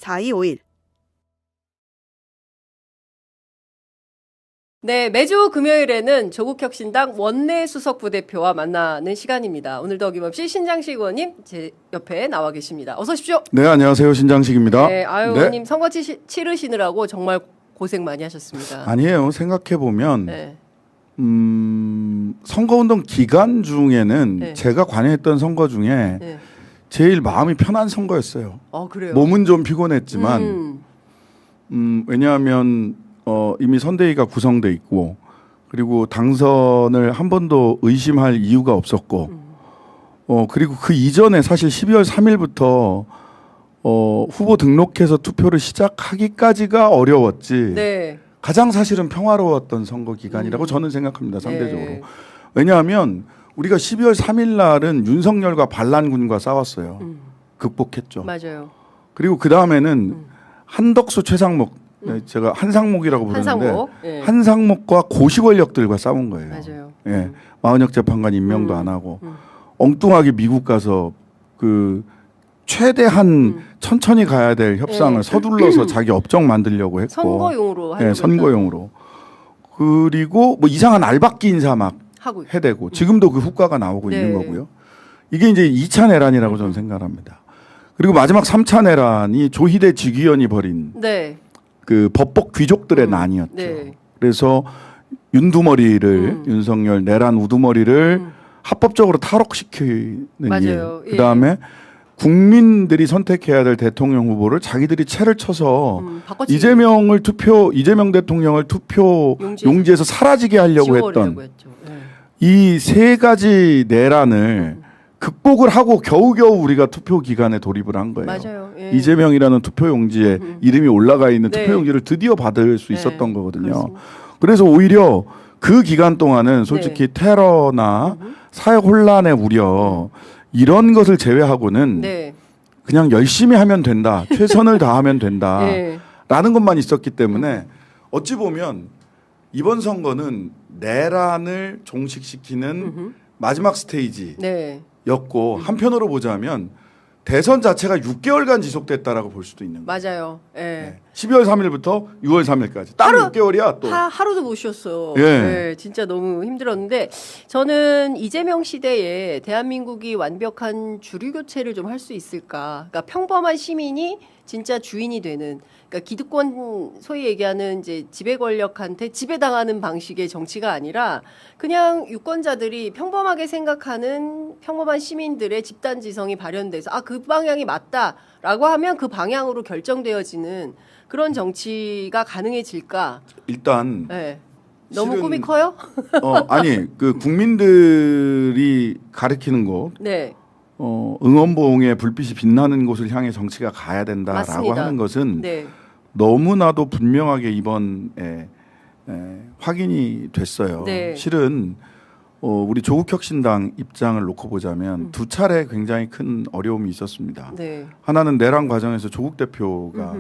4251. 네, 매주 금요일에는 조국혁신당 원내 수석 부대표와 만나는 시간입니다. 오늘도 어김없이 신장식 의원님 제 옆에 나와 계십니다. 어서 오십시오. 네, 안녕하세요. 신장식입니다. 네, 아유, 네. 의원님 선거 치르시느라고 정말 고생 많이 하셨습니다. 아니에요. 생각해 보면 네. 선거운동 기간 중에는 네. 제가 관여했던 선거 중에 네. 제일 마음이 편한 선거였어요. 그래요. 몸은 좀 피곤했지만 왜냐하면 이미 선대위가 구성돼 있고 그리고 당선을 한 번도 의심할 이유가 없었고 그리고 그 이전에 사실 12월 3일부터 후보 등록해서 투표를 시작하기까지가 어려웠지. 네. 가장 사실은 평화로웠던 선거 기간이라고 저는 생각합니다. 상대적으로. 네. 왜냐하면 우리가 12월 3일 날은 윤석열과 반란군과 싸웠어요. 극복했죠. 맞아요. 그리고 그 다음에는 한덕수, 최상목, 제가 한상목이라고 부르는데 한상목. 네. 한상목과 고시 권력들과 싸운 거예요. 맞아요. 예, 마은혁 재판관 임명도 안 하고 엉뚱하게 미국 가서 그 최대한 천천히 가야 될 협상을 네. 서둘러서 자기 업적 만들려고 했고 선거용으로 하려고 예, 선거용으로. 그리고 뭐 이상한 알박기 인사 막 하고 있고. 해대고 지금도 그 후과가 나오고 네. 있는 거고요. 이게 이제 2차 내란이라고 저는 생각합니다. 그리고 마지막 3차 내란이 조희대 직위원이 벌인 네. 그 법복 귀족들의 난이었죠. 네. 그래서 윤두머리를 윤석열 내란 우두머리를 합법적으로 탈옥시키는 맞아요. 일. 그다음에 국민들이 선택해야 될 대통령 후보를 자기들이 채를 쳐서 바꿔치기. 이재명 대통령을 투표 용지에서 사라지게 하려고 했던 했죠. 네. 이 세 가지 내란을 극복을 하고 겨우겨우 우리가 투표 기간에 돌입을 한 거예요. 맞아요. 예. 이재명이라는 투표 용지에 이름이 올라가 있는 네. 투표 용지를 드디어 받을 수 네. 있었던 거거든요. 그렇습니다. 그래서 오히려 그 기간 동안은 솔직히 테러나 사회 혼란의 우려 이런 것을 제외하고는 네. 그냥 열심히 하면 된다. 최선을 다하면 된다. 네. 라는 것만 있었기 때문에 어찌 보면 이번 선거는 내란을 종식시키는 마지막 스테이지였고 네. 한편으로 보자면 대선 자체가 6개월간 지속됐다라고 볼 수도 있는 거예요. 맞아요. 예. 네. 12월 3일부터 6월 3일까지 딱 6개월이야 또. 하루도 못 쉬었어. 예. 네, 진짜 너무 힘들었는데 저는 이재명 시대에 대한민국이 완벽한 주류 교체를 좀 할 수 있을까? 그러니까 평범한 시민이 진짜 주인이 되는, 그러니까 기득권 소위 얘기하는 이제 지배 권력한테 지배당하는 방식의 정치가 아니라 그냥 유권자들이 평범하게 생각하는 평범한 시민들의 집단 지성이 발현돼서 그 방향이 맞다라고 하면 그 방향으로 결정되어지는 그런 정치가 가능해질까? 일단 네. 너무 실은- 꿈이 커요? 아니 그 국민들이 가리키는 곳 네. 응원봉에 불빛이 빛나는 곳을 향해 정치가 가야 된다라고 맞습니다. 하는 것은 네. 너무나도 분명하게 이번에 확인이 됐어요. 네. 실은 우리 조국혁신당 입장을 놓고 보자면 두 차례 굉장히 큰 어려움이 있었습니다. 네. 하나는 내란 과정에서 조국 대표가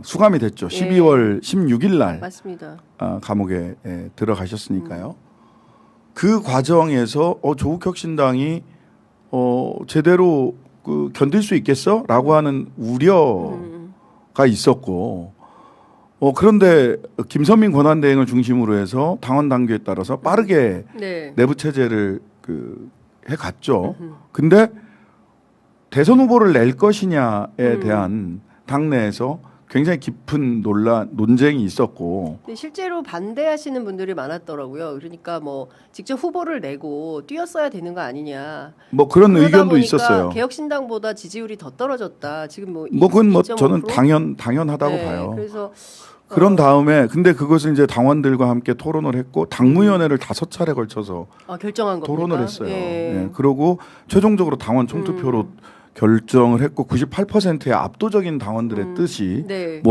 수감이 됐죠. 12월 16일 날 맞습니다. 감옥에 들어가셨으니까요. 그 과정에서 조국혁신당이 제대로 견딜 수 있겠어?라고 하는 우려가 있었고 그런데 김선민 권한대행을 중심으로 해서 당원 당규에 따라서 빠르게 네. 내부 체제를 해갔죠. 근데 대선 후보를 낼 것이냐에 대한 당내에서 굉장히 깊은 논쟁이 있었고 근데 실제로 반대하시는 분들이 많았더라고요. 그러니까 뭐 직접 후보를 내고 뛰었어야 되는 거 아니냐. 뭐 그런 그러다 의견도 보니까 있었어요. 개혁신당보다 지지율이 더 떨어졌다. 지금 뭐 그건 뭐 2.5%? 저는 당연하다고 네, 봐요. 그래서 그런 다음에 근데 그것을 이제 당원들과 함께 토론을 했고 당무위원회를 5차례 걸쳐서 결정한 겁니까? 토론을 했어요. 예. 예. 그러고 최종적으로 당원 총투표로 결정을 했고 98%의 압도적인 당원들의 뜻이 네.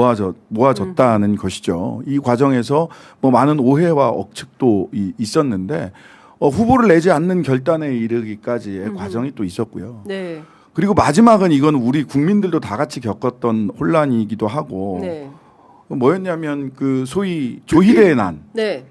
모아졌다는 것이죠. 이 과정에서 뭐 많은 오해와 억측도 있었는데 후보를 내지 않는 결단에 이르기까지의 과정이 또 있었고요. 네. 그리고 마지막은 이건 우리 국민들도 다 같이 겪었던 혼란이기도 하고 네. 뭐였냐면 그 소위 조희대의 난으로 네.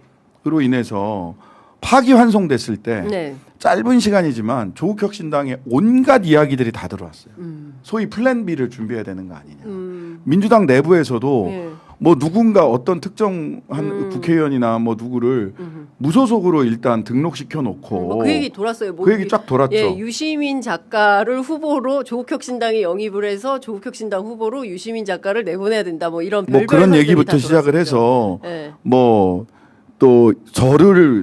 인해서 파기환송됐을 때 네. 짧은 시간이지만 조국혁신당에 온갖 이야기들이 다 들어왔어요. 소위 플랜 B를 준비해야 되는 거 아니냐. 민주당 내부에서도 네. 뭐 누군가 어떤 특정한 국회의원이나 뭐 누구를 무소속으로 일단 등록시켜 놓고 뭐그 얘기 돌았어요. 뭐 그 얘기 쫙 돌았죠. 예, 유시민 작가를 후보로 조국혁신당에 영입을 해서 조국혁신당 후보로 유시민 작가를 내보내야 된다. 뭐 이런 뭐 별별 그런 설들이 얘기부터 다 시작을 돌았었죠. 해서 예. 뭐 또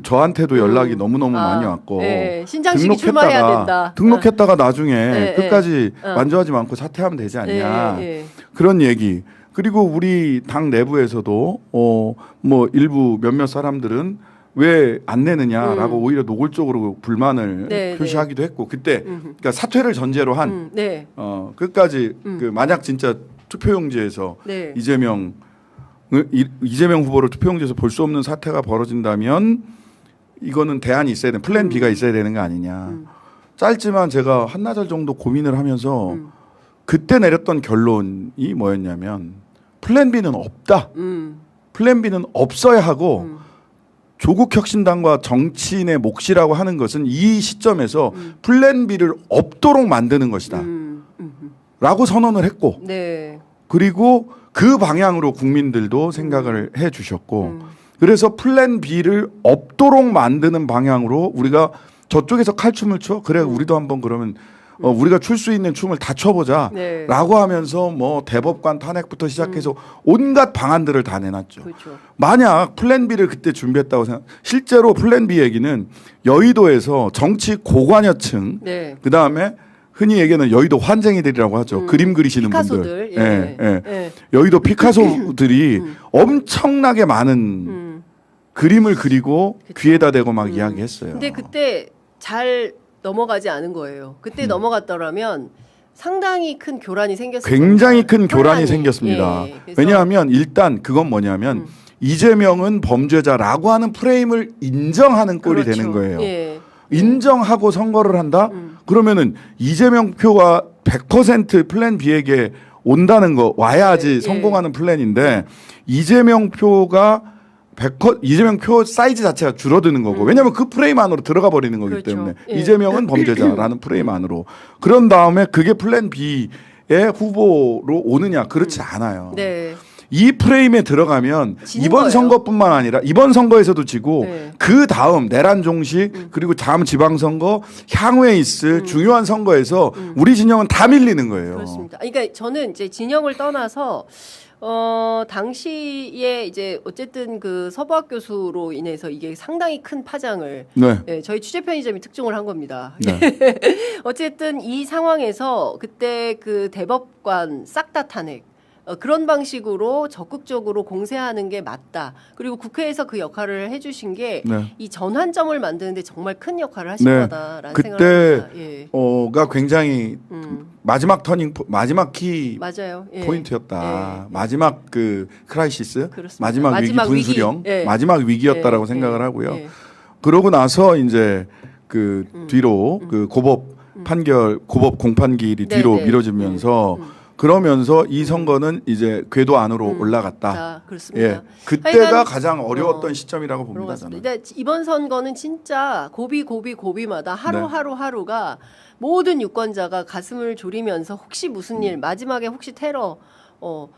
저한테도 연락이 너무너무 많이 왔고 예, 신장식이 출마해야 된다. 등록했다가 나중에 예, 끝까지 예. 완주하지 않고 사퇴하면 되지 않냐. 예, 예. 그런 얘기. 그리고 우리 당 내부에서도 뭐 일부 몇몇 사람들은 왜 안 내느냐라고 오히려 노골적으로 불만을 네, 표시하기도 했고 그때 그러니까 사퇴를 전제로 한 네. 끝까지 그 만약 진짜 투표용지에서 네. 이재명 후보를 투표용지에서 볼 수 없는 사태가 벌어진다면 이거는 대안이 있어야 되는 플랜 B가 있어야 되는 거 아니냐. 짧지만 제가 한나절 정도 고민을 하면서 그때 내렸던 결론이 뭐였냐면 플랜 B는 없다. 플랜 B는 없어야 하고 조국 혁신당과 정치인의 몫이라고 하는 것은 이 시점에서 플랜 B를 없도록 만드는 것이다. 라고 선언을 했고 네. 그리고 그 방향으로 국민들도 생각을 해 주셨고 그래서 플랜 B를 없도록 만드는 방향으로 우리가 저쪽에서 칼춤을 춰 그래 우리도 한번 그러면 우리가 출 수 있는 춤을 다 춰보자 네. 라고 하면서 뭐 대법관 탄핵부터 시작해서 온갖 방안들을 다 내놨죠. 그렇죠. 만약 플랜 B를 그때 준비했다고 생각 실제로 플랜 B 얘기는 여의도에서 정치 고관여층 네. 그다음에 흔히 얘기하는 여의도 환쟁이들이라고 하죠. 그림 그리시는 피카소들. 분들. 예. 예. 예. 여의도 피카소들이 엄청나게 많은 그림을 그리고 귀에다 대고 막 이야기했어요. 근데 그때 잘 넘어가지 않은 거예요. 그때 넘어갔더라면 상당히 큰 교란이 생겼어요. 굉장히 큰 교란이 생겼습니다. 예. 그래서 왜냐하면 일단 그건 뭐냐면 이재명은 범죄자라고 하는 프레임을 인정하는 꼴이 그렇죠. 되는 거예요. 예. 인정하고 선거를 한다? 그러면은 이재명 표가 100% 플랜 B에게 온다는 거 와야지 예. 성공하는 플랜인데 이재명 표가 100% 이재명 표 사이즈 자체가 줄어드는 거고 왜냐하면 그 프레임 안으로 들어가 버리는 거기 그렇죠. 때문에 예. 이재명은 범죄자라는 프레임 안으로 그런 다음에 그게 플랜 B의 후보로 오느냐 그렇지 않아요. 네. 이 프레임에 들어가면 지는 이번 거예요. 선거뿐만 아니라 이번 선거에서도 지고 네. 그 다음 내란 종식 그리고 다음 지방선거 향후에 있을 중요한 선거에서 우리 진영은 다 밀리는 거예요. 그렇습니다. 그러니까 저는 이제 진영을 떠나서 당시에 이제 어쨌든 그 서부학 교수로 인해서 이게 상당히 큰 파장을 네. 예, 저희 취재 편의점이 특종을 한 겁니다. 네. 어쨌든 이 상황에서 그때 그 대법관 싹 다 탄핵 그런 방식으로 적극적으로 공세하는 게 맞다. 그리고 국회에서 그 역할을 해주신 게 이 네. 전환점을 만드는데 정말 큰 역할을 하신 네. 거다라는 그때 생각을 합니다. 예. 가 굉장히 마지막 마지막 키 맞아요. 예. 포인트였다. 예. 마지막 그 크라이시스, 그렇습니다. 마지막 위기 마지막 위기. 분수령, 예. 마지막 위기였다라고 예. 생각을 예. 하고요. 예. 그러고 나서 이제 그 뒤로 그 고법 판결, 고법 공판기일이 네, 뒤로 네. 미뤄지면서 그러면서 이 선거는 이제 궤도 안으로 올라갔다. 자, 그렇습니다. 예, 그때가 하여간, 가장 어려웠던 시점이라고 봅니다. 그렇습니다. 저는. 근데 이번 선거는 진짜 고비마다 하루하루가 모든 유권자가 가슴을 졸이면서 혹시 무슨 일 마지막에 혹시 테러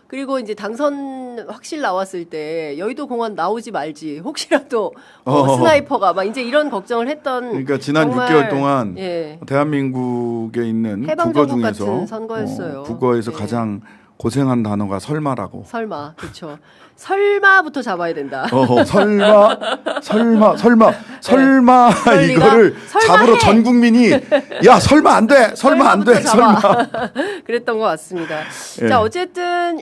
그리고 이제 당선 확실 나왔을 때 여의도 공원 나오지 말지 혹시라도 스나이퍼가 막 이제 이런 걱정을 했던 그러니까 지난 정말, 6개월 동안 예. 대한민국에 있는 국어 해방정국 중에서 같은 선거였어요. 국어에서 예. 가장 고생한 단어가 설마라고. 설마 그렇죠. 설마부터 잡아야 된다. 설마 이거를 설마 잡으러 해! 전 국민이 야 설마 안 돼, 설마 안 돼, 설마부터 설마. 잡아. 그랬던 것 같습니다. 예. 자 어쨌든